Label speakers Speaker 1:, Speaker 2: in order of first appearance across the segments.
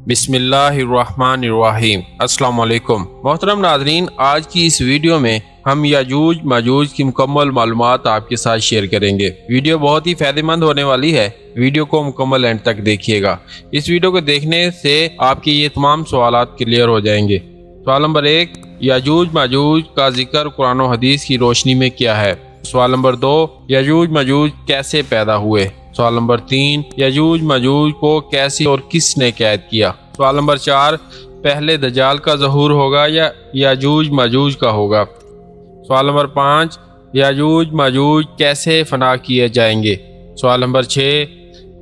Speaker 1: بسم اللہ الرحمن الرحیم۔ السلام علیکم محترم ناظرین، آج کی اس ویڈیو میں ہم یاجوج ماجوج کی مکمل معلومات آپ کے ساتھ شیئر کریں گے۔ ویڈیو بہت ہی فائدہ مند ہونے والی ہے، ویڈیو کو مکمل اینڈ تک دیکھیے گا۔ اس ویڈیو کو دیکھنے سے آپ کے یہ تمام سوالات کلیئر ہو جائیں گے۔ سوال نمبر 1، یاجوج ماجوج کا ذکر قرآن و حدیث کی روشنی میں کیا ہے؟ سوال نمبر 2، یاجوج ماجوج کیسے پیدا ہوئے؟ سوال نمبر 3، یاجوج ماجوج کو کیسے اور کس نے قید کیا؟ سوال نمبر 4، پہلے دجال کا ظہور ہوگا یا یاجوج ماجوج کا ہوگا؟ سوال نمبر 5، یاجوج ماجوج کیسے فنا کیے جائیں گے؟ سوال نمبر 6،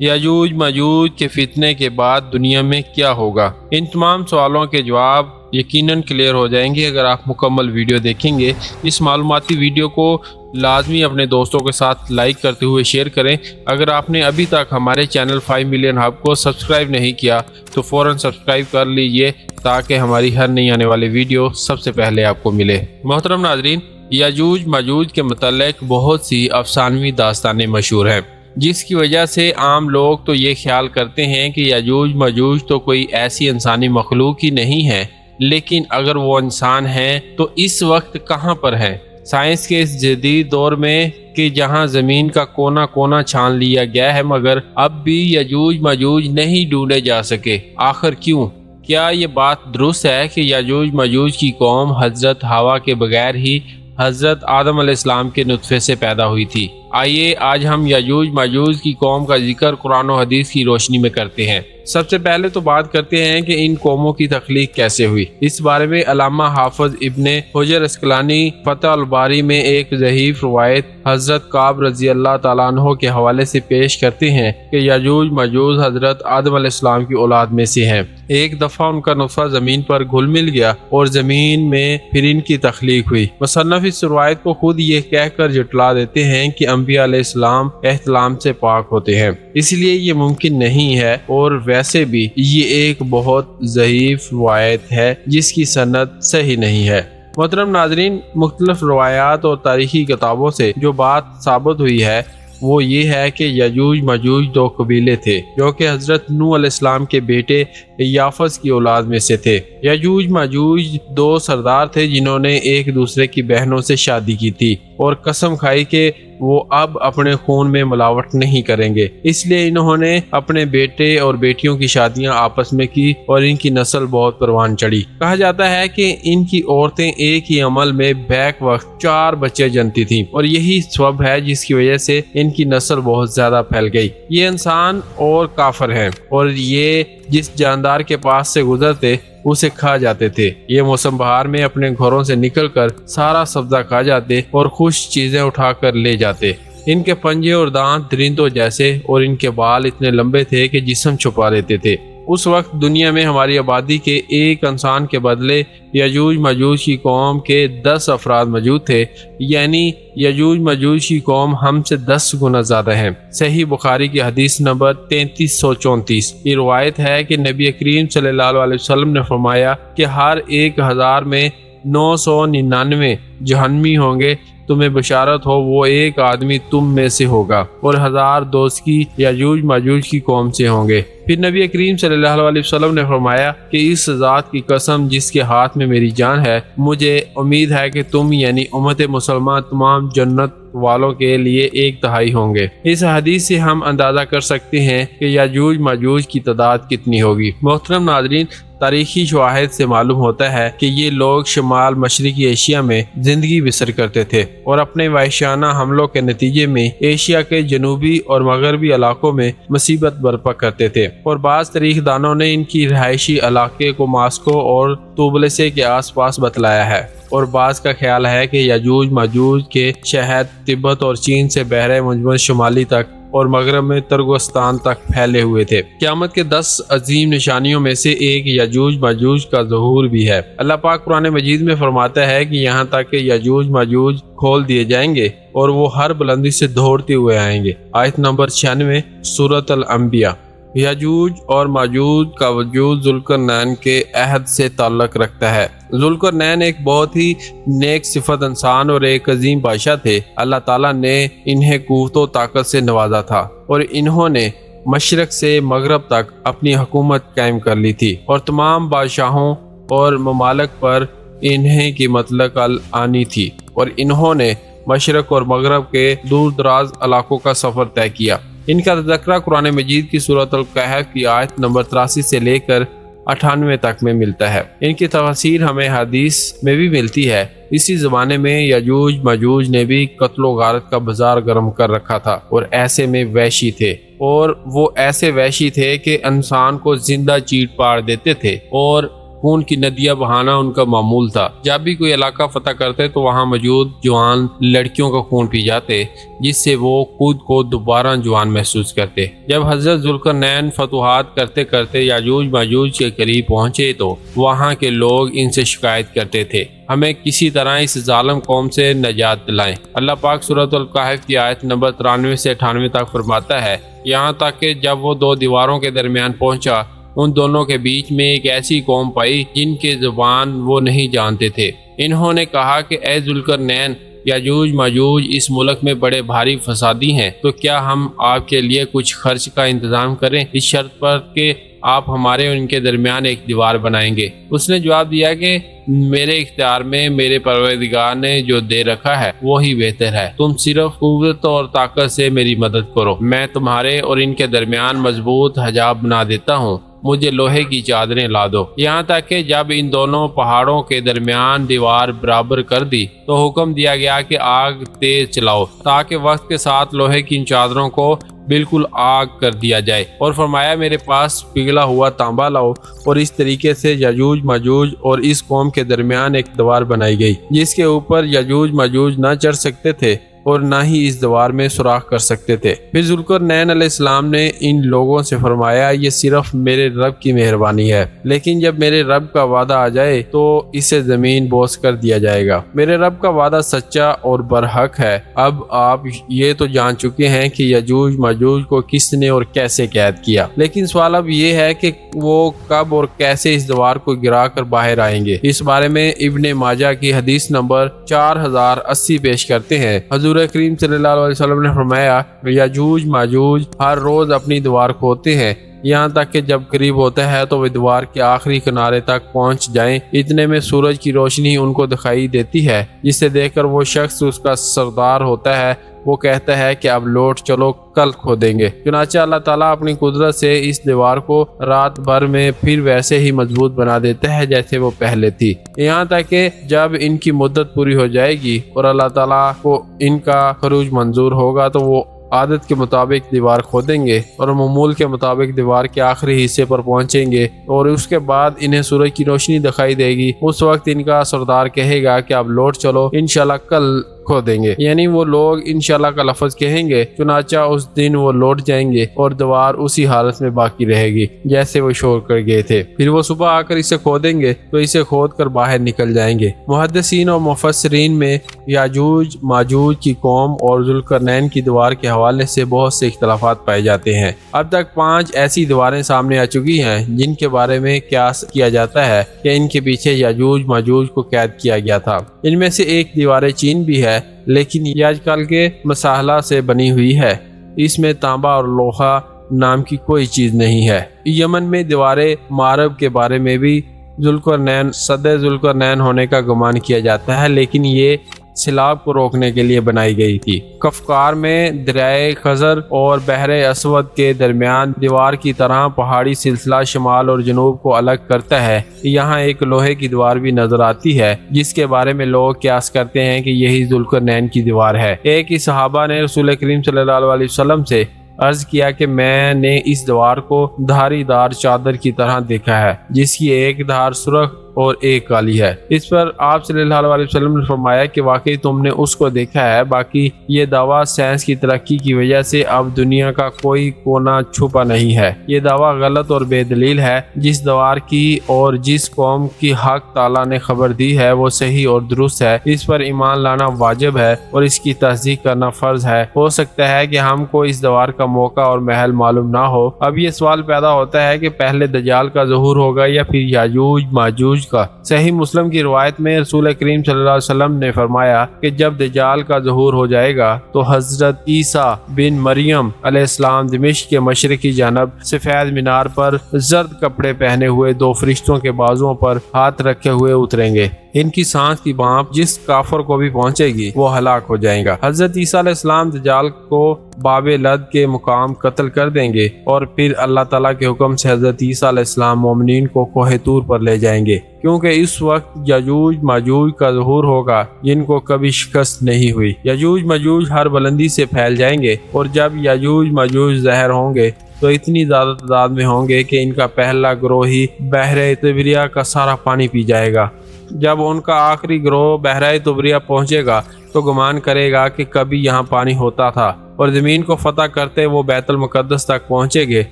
Speaker 1: یاجوج ماجوج کے فتنے کے بعد دنیا میں کیا ہوگا؟ ان تمام سوالوں کے جواب یقیناً کلیئر ہو جائیں گے اگر آپ مکمل ویڈیو دیکھیں گے۔ اس معلوماتی ویڈیو کو لازمی اپنے دوستوں کے ساتھ لائک کرتے ہوئے شیئر کریں۔ اگر آپ نے ابھی تک ہمارے چینل 5 ملین ہب کو سبسکرائب نہیں کیا تو فوراً سبسکرائب کر لیجئے تاکہ ہماری ہر نئی آنے والی ویڈیو سب سے پہلے آپ کو ملے۔ محترم ناظرین، یاجوج ماجوج کے متعلق بہت سی افسانوی داستانیں مشہور ہیں، جس کی وجہ سے عام لوگ تو یہ خیال کرتے ہیں کہ یاجوج ماجوج تو کوئی ایسی انسانی مخلوق ہی نہیں ہے، لیکن اگر وہ انسان ہیں تو اس وقت کہاں پر ہیں؟ سائنس کے اس جدید دور میں کہ جہاں زمین کا کونا کونا چھان لیا گیا ہے، مگر اب بھی یاجوج ماجوج نہیں ڈھونڈے جا سکے۔ آخر کیوں؟ کیا یہ بات درست ہے کہ یاجوج ماجوج کی قوم حضرت حوا کے بغیر ہی حضرت آدم علیہ السلام کے نطفے سے پیدا ہوئی تھی؟ آئیے آج ہم یاجوج ماجوج کی قوم کا ذکر قرآن و حدیث کی روشنی میں کرتے ہیں۔ سب سے پہلے تو بات کرتے ہیں کہ ان قوموں کی تخلیق کیسے ہوئی۔ اس بارے میں علامہ حافظ ابن حجر اسقلانی فتح الباری میں ایک ضعیف روایت حضرت کعب رضی اللہ تعالیٰ عنہ کے حوالے سے پیش کرتے ہیں کہ یاجوج ماجوج حضرت آدم علیہ السلام کی اولاد میں سے ہیں۔ ایک دفعہ ان کا نطفہ زمین پر گھل مل گیا اور زمین میں پھر ان کی تخلیق ہوئی۔ مصنف اس روایت کو خود یہ کہہ کر جھٹلا دیتے ہیں کہ انبیاء علیہ السلام احتلام سے پاک ہوتے ہیں، اس لیے یہ ممکن نہیں ہے، اور ویسے بھی یہ ایک بہت ضعیف روایت ہے جس کی سند صحیح نہیں ہے۔ محترم ناظرین، مختلف روایات اور تاریخی کتابوں سے جو بات ثابت ہوئی ہے وہ یہ ہے کہ یاجوج ماجوج دو قبیلے تھے جو کہ حضرت نوح علیہ السلام کے بیٹے یافس کی اولاد میں سے تھے۔ یاجوج ماجوج دو سردار تھے جنہوں نے ایک دوسرے کی بہنوں سے شادی کی تھی اور قسم کھائی کہ وہ اب اپنے خون میں ملاوٹ نہیں کریں گے، اس لیے انہوں نے اپنے بیٹے اور بیٹیوں کی شادیاں آپس میں کی اور ان کی نسل بہت پروان چڑھی۔ کہا جاتا ہے کہ ان کی عورتیں ایک ہی عمل میں بیک وقت 4 بچے جنتی تھیں اور یہی سبب ہے جس کی وجہ سے ان کی نسل بہت زیادہ پھیل گئی۔ یہ انسان اور کافر ہیں اور یہ جس جاندار کے پاس سے گزرتے اسے کھا جاتے تھے۔ یہ موسم بہار میں اپنے گھروں سے نکل کر سارا سبزہ کھا جاتے اور خوش چیزیں اٹھا کر لے جاتے۔ ان کے پنجے اور دانت درندوں جیسے اور ان کے بال اتنے لمبے تھے کہ جسم چھپا لیتے تھے۔ اس وقت دنیا میں ہماری آبادی کے ایک انسان کے بدلے یاجوج ماجوج کی قوم کے 10 افراد موجود تھے، یعنی یاجوج ماجوج کی قوم ہم سے 10 گنا زیادہ ہیں۔ صحیح بخاری کی حدیث نمبر 3334 یہ روایت ہے کہ نبی کریم صلی اللہ علیہ وسلم نے فرمایا کہ ہر 1000 میں 999 جہنمی ہوں گے، تمہیں بشارت ہو وہ ایک آدمی تم میں سے ہوگا اور 1000 دوستی یاجوج ماجوج کی قوم سے ہوں گے۔ پھر نبی کریم صلی اللہ علیہ وسلم نے فرمایا کہ اس ذات کی قسم جس کے ہاتھ میں میری جان ہے، مجھے امید ہے کہ تم یعنی امت مسلمہ تمام جنت والوں کے لیے 1/3 ہوں گے۔ اس حدیث سے ہم اندازہ کر سکتے ہیں کہ یاجوج ماجوج کی تعداد کتنی ہوگی۔ محترم ناظرین، تاریخی شواہد سے معلوم ہوتا ہے کہ یہ لوگ شمال مشرقی ایشیا میں زندگی بسر کرتے تھے اور اپنے وحشیانہ حملوں کے نتیجے میں ایشیا کے جنوبی اور مغربی علاقوں میں مصیبت برپا کرتے تھے، اور بعض تاریخ دانوں نے ان کی رہائشی علاقے کو ماسکو اور طوبلسے کے آس پاس بتلایا ہے، اور بعض کا خیال ہے کہ یاجوج ماجوج کے شہر تبت اور چین سے بحر منجمد شمالی تک اور مغرب میں ترکستان تک پھیلے ہوئے تھے۔ قیامت کے 10 عظیم نشانیوں میں سے ایک یاجوج ماجوج کا ظہور بھی ہے۔ اللہ پاک قرآن مجید میں فرماتا ہے کہ یہاں تک کہ یاجوج ماجوج کھول دیے جائیں گے اور وہ ہر بلندی سے دوڑتے ہوئے آئیں گے۔ آیت نمبر 96 سورۃ الانبیاء۔ یاجوج اور ماجوج کا وجود ذوالقرنین کے عہد سے تعلق رکھتا ہے۔ ذوالقرنین ایک بہت ہی نیک صفت انسان اور ایک عظیم بادشاہ تھے۔ اللہ تعالیٰ نے انہیں قوت و طاقت سے نوازا تھا اور انہوں نے مشرق سے مغرب تک اپنی حکومت قائم کر لی تھی اور تمام بادشاہوں اور ممالک پر انہیں کی مطلق آنی تھی، اور انہوں نے مشرق اور مغرب کے دور دراز علاقوں کا سفر طے کیا۔ ان کا تذکرہ قرآن مجید کی سورۃ الکہف کی آیت نمبر 83 سے لے کر 98 تک میں ملتا ہے۔ ان کی تفسیر ہمیں حدیث میں بھی ملتی ہے۔ اسی زمانے میں یجوج ماجوج نے بھی قتل و غارت کا بازار گرم کر رکھا تھا، اور ایسے میں وحشی تھے، اور وہ ایسے وحشی تھے کہ انسان کو زندہ چیٹ پاڑ دیتے تھے، اور خون کی ندیاں بہانا ان کا معمول تھا۔ جب بھی کوئی علاقہ فتح کرتے تو وہاں موجود جوان لڑکیوں کا خون پی جاتے، جس سے وہ خود کو دوبارہ جوان محسوس کرتے۔ جب حضرت ذوالقرنین فتوحات کرتے کرتے یاجوج ماجوج کے قریب پہنچے تو وہاں کے لوگ ان سے شکایت کرتے تھے، ہمیں کسی طرح اس ظالم قوم سے نجات دلائیں۔ اللہ پاک سورۃ الکہف کی آیت نمبر 93 سے 98 تک فرماتا ہے، یہاں تک کہ جب وہ دو دیواروں کے درمیان پہنچا، ان دونوں کے بیچ میں ایک ایسی قوم پائی جن کے زبان وہ نہیں جانتے تھے۔ انہوں نے کہا کہ اے ذوالقرنین، یاجوج ماجوج اس ملک میں بڑے بھاری فسادی ہیں، تو کیا ہم آپ کے لیے کچھ خرچ کا انتظام کریں اس شرط پر کہ آپ ہمارے اور ان کے درمیان ایک دیوار بنائیں گے؟ اس نے جواب دیا کہ میرے اختیار میں میرے پروردگار نے جو دے رکھا ہے وہی بہتر ہے، تم صرف قوت اور طاقت سے میری مدد کرو، میں تمہارے اور ان کے درمیان مضبوط حجاب بنا دیتا ہوں، مجھے لوہے کی چادریں لا دو۔ یہاں تک کہ جب ان دونوں پہاڑوں کے درمیان دیوار برابر کر دی تو حکم دیا گیا کہ آگ تیز چلاؤ تاکہ وقت کے ساتھ لوہے کی ان چادروں کو بالکل آگ کر دیا جائے، اور فرمایا میرے پاس پگھلا ہوا تانبا لاؤ، اور اس طریقے سے یاجوج ماجوج اور اس قوم کے درمیان ایک دیوار بنائی گئی جس کے اوپر یاجوج ماجوج نہ چڑھ سکتے تھے اور نہ ہی اس دیوار میں سوراخ کر سکتے تھے۔ پھر ذوالقرنین علیہ السلام نے ان لوگوں سے فرمایا، یہ صرف میرے رب کی مہربانی ہے، لیکن جب میرے رب کا وعدہ آ جائے تو اسے زمین بوس کر دیا جائے گا۔ میرے رب کا وعدہ سچا اور برحق ہے۔ اب آپ یہ تو جان چکے ہیں کہ یاجوج ماجوج کو کس نے اور کیسے قید کیا، لیکن سوال اب یہ ہے کہ وہ کب اور کیسے اس دیوار کو گرا کر باہر آئیں گے۔ اس بارے میں ابن ماجہ کی حدیث نمبر 4080 پیش کرتے ہیں۔ حضور کریم صلی اللہ علیہ وسلم نے فرمایا، یاجوج ماجوج ہر روز اپنی دیوار کھودتے ہیں، یہاں تک کہ جب قریب ہوتا ہے تو وہ دیوار کے آخری کنارے تک پہنچ جائیں، اتنے میں سورج کی روشنی ان کو دکھائی دیتی ہے، جسے دیکھ کر وہ شخص اس کا سردار ہوتا ہے، وہ کہتا ہے کہ اب لوٹ چلو، کل کھودیں گے۔ چنانچہ اللہ تعالیٰ اپنی قدرت سے اس دیوار کو رات بھر میں پھر ویسے ہی مضبوط بنا دیتا ہے جیسے وہ پہلے تھی، یہاں تک کہ جب ان کی مدت پوری ہو جائے گی اور اللہ تعالیٰ کو ان کا خروج منظور ہوگا تو وہ عادت کے مطابق دیوار کھودیں گے اور معمول کے مطابق دیوار کے آخری حصے پر پہنچیں گے، اور اس کے بعد انہیں سورج کی روشنی دکھائی دے گی۔ اس وقت ان کا سردار کہے گا کہ اب لوٹ چلو، انشاءاللہ کل کھودیں گے، یعنی وہ لوگ انشاءاللہ کا لفظ کہیں گے، چنانچہ اس دن وہ لوٹ جائیں گے اور دیوار اسی حالت میں باقی رہے گی جیسے وہ چھوڑ کر گئے تھے۔ پھر وہ صبح آ کر اسے کھودیں گے تو اسے کھود کر باہر نکل جائیں گے۔ محدثین اور مفسرین میں یاجوج ماجوج کی قوم اور ذوالقرنین کی دیوار کے حوالے سے بہت سے اختلافات پائے جاتے ہیں۔ اب تک 5 ایسی دیواریں سامنے آ چکی ہیں جن کے بارے میں قیاس کیا جاتا ہے کہ ان کے پیچھے یاجوج ماجوج کو قید کیا گیا تھا۔ ان میں سے ایک دیوار چین بھی ہے، لیکن یہ آج کل کے مساحلہ سے بنی ہوئی ہے، اس میں تانبا اور لوہا نام کی کوئی چیز نہیں ہے۔ یمن میں دیوار معرب کے بارے میں بھی ذوالقرنین ہونے کا گمان کیا جاتا ہے، لیکن یہ سیلاب کو روکنے کے لیے بنائی گئی تھی۔ کفکار میں دریائے خزر اور بحر اسود کے درمیان دیوار کی طرح پہاڑی سلسلہ شمال اور جنوب کو الگ کرتا ہے۔ یہاں ایک لوہے کی دیوار بھی نظر آتی ہے جس کے بارے میں لوگ قیاس کرتے ہیں کہ یہی ذوالقرنین کی دیوار ہے۔ ایک ہی صحابہ نے رسول کریم صلی اللہ علیہ وسلم سے عرض کیا کہ میں نے اس دیوار کو دھاری دار چادر کی طرح دیکھا ہے جس کی ایک دھار سرخ اور ایک کالی ہے۔ اس پر آپ صلی اللہ علیہ وسلم نے فرمایا کہ واقعی تم نے اس کو دیکھا ہے، باقی یہ دعویٰ سائنس کی ترقی کی وجہ سے اب دنیا کا کوئی کونا چھپا نہیں ہے۔ یہ دعویٰ غلط اور بے دلیل ہے۔ جس دیوار کی اور جس قوم کی حق تعالیٰ نے خبر دی ہے وہ صحیح اور درست ہے، اس پر ایمان لانا واجب ہے اور اس کی تصدیق کرنا فرض ہے۔ ہو سکتا ہے کہ ہم کو اس دیوار کا موقع اور محل معلوم نہ ہو۔ اب یہ سوال پیدا ہوتا ہے کہ پہلے دجال کا ظہور ہوگا یا پھر یاجوج ماجوج کا। صحیح مسلم کی روایت میں رسول کریم صلی اللہ علیہ وسلم نے فرمایا کہ جب دجال کا ظہور ہو جائے گا تو حضرت عیسیٰ بن مریم علیہ السلام دمشق کے مشرقی جانب سفید مینار پر زرد کپڑے پہنے ہوئے دو فرشتوں کے بازوؤں پر ہاتھ رکھے ہوئے اتریں گے۔ ان کی سانس کی بانپ جس کافر کو بھی پہنچے گی وہ ہلاک ہو جائے گا۔ حضرت عیسیٰ علیہ السلام دجال کو باب لد کے مقام قتل کر دیں گے اور پھر اللہ تعالیٰ کے حکم سے حضرت عیسیٰ علیہ السلام مومنین کو کوہ طور پر لے جائیں گے، کیونکہ اس وقت یجوج ماجوج کا ظہور ہوگا جن کو کبھی شکست نہیں ہوئی۔ یجوج ماجوج ہر بلندی سے پھیل جائیں گے، اور جب یجوج ماجوج ظاہر ہوں گے تو اتنی زیادہ تعداد میں ہوں گے کہ ان کا پہلا گروہ ہی بحر طبریہ کا سارا پانی پی جائے گا۔ جب ان کا آخری گروہ بحر طبریہ پہنچے گا تو گمان کرے گا کہ کبھی یہاں پانی ہوتا تھا، اور زمین کو فتح کرتے وہ بیت المقدس تک پہنچے گے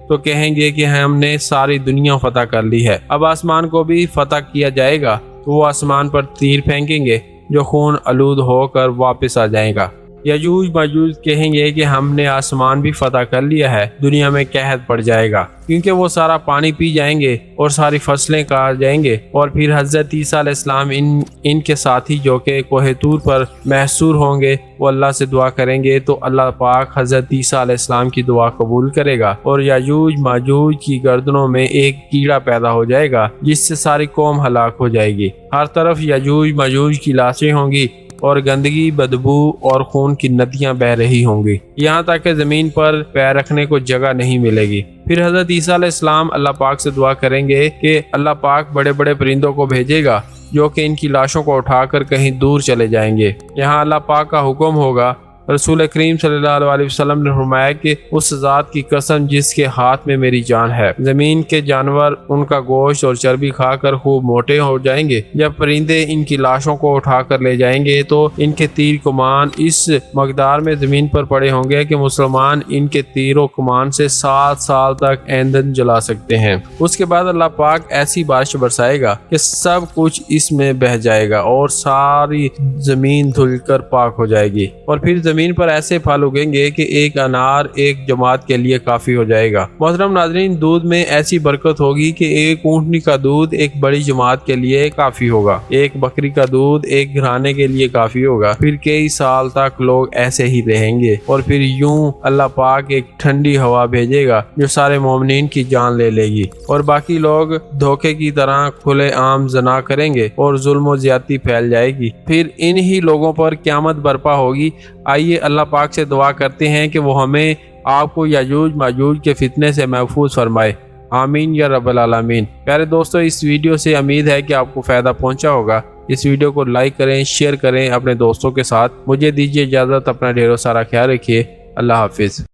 Speaker 1: تو کہیں گے کہ ہم نے ساری دنیا فتح کر لی ہے، اب آسمان کو بھی فتح کیا جائے گا۔ تو وہ آسمان پر تیر پھینکیں گے جو خون آلود ہو کر واپس آ جائے گا۔ یجوج ماجوج کہیں گے کہ ہم نے آسمان بھی فتح کر لیا ہے، دنیا میں قحط پڑ جائے گا، کیونکہ وہ سارا پانی پی جائیں گے اور ساری فصلیں کاٹ جائیں گے۔ اور پھر حضرت عیسیٰ علیہ السلام ان کے ساتھی جو کہ کوہ طور پر محصور ہوں گے وہ اللہ سے دعا کریں گے تو اللہ پاک حضرت عیسیٰ علیہ السلام کی دعا قبول کرے گا، اور یجوج ماجوج کی گردنوں میں ایک کیڑا پیدا ہو جائے گا جس سے ساری قوم ہلاک ہو جائے گی۔ ہر طرف یجوج ماجوج کی لاشیں ہوں گی اور گندگی، بدبو اور خون کی ندیاں بہہ رہی ہوں گی، یہاں تک کہ زمین پر پیر رکھنے کو جگہ نہیں ملے گی۔ پھر حضرت عیسیٰ علیہ السلام اللہ پاک سے دعا کریں گے کہ اللہ پاک بڑے بڑے پرندوں کو بھیجے گا جو کہ ان کی لاشوں کو اٹھا کر کہیں دور چلے جائیں گے۔ یہاں اللہ پاک کا حکم ہوگا۔ رسول کریم صلی اللہ علیہ وسلم نے فرمایا کہ اس ذات کی قسم جس کے ہاتھ میں میری جان ہے، زمین کے جانور ان کا گوشت اور چربی کھا کر خوب موٹے ہو جائیں گے۔ جب پرندے ان کی لاشوں کو اٹھا کر لے جائیں گے تو ان کے تیر کمان اس مقدار میں زمین پر پڑے ہوں گے کہ مسلمان ان کے تیر و کمان سے 7 سال تک ایندھن جلا سکتے ہیں۔ اس کے بعد اللہ پاک ایسی بارش برسائے گا کہ سب کچھ اس میں بہہ جائے گا اور ساری زمین دھل کر پاک ہو جائے گی، اور پھر زمین پر ایسے پھل اگیں گے کہ ایک انار ایک جماعت کے لیے کافی ہو جائے گا۔ محترم ناظرین، دودھ میں ایسی برکت ہوگی کہ ایک اونٹنی کا دودھ ایک بڑی جماعت کے لیے کافی ہوگا، ایک بکری کا دودھ ایک گھرانے کے لیے کافی ہوگا۔ پھر کئی سال تک لوگ ایسے ہی رہیں گے، اور پھر یوں اللہ پاک ایک ٹھنڈی ہوا بھیجے گا جو سارے مومنین کی جان لے لے گی، اور باقی لوگ دھوکے کی طرح کھلے عام زنا کریں گے اور ظلم و زیادتی پھیل جائے گی۔ پھر انہی لوگوں پر قیامت برپا ہوگی۔ آئیے اللہ پاک سے دعا کرتے ہیں کہ وہ ہمیں آپ کو یجوج ماجوج کے فتنے سے محفوظ فرمائے، آمین یا رب العالمین۔ پیارے دوستو، اس ویڈیو سے امید ہے کہ آپ کو فائدہ پہنچا ہوگا۔ اس ویڈیو کو لائک کریں، شیئر کریں اپنے دوستوں کے ساتھ۔ مجھے دیجیے اجازت، اپنا ڈھیر سارا خیال رکھیے۔ اللہ حافظ۔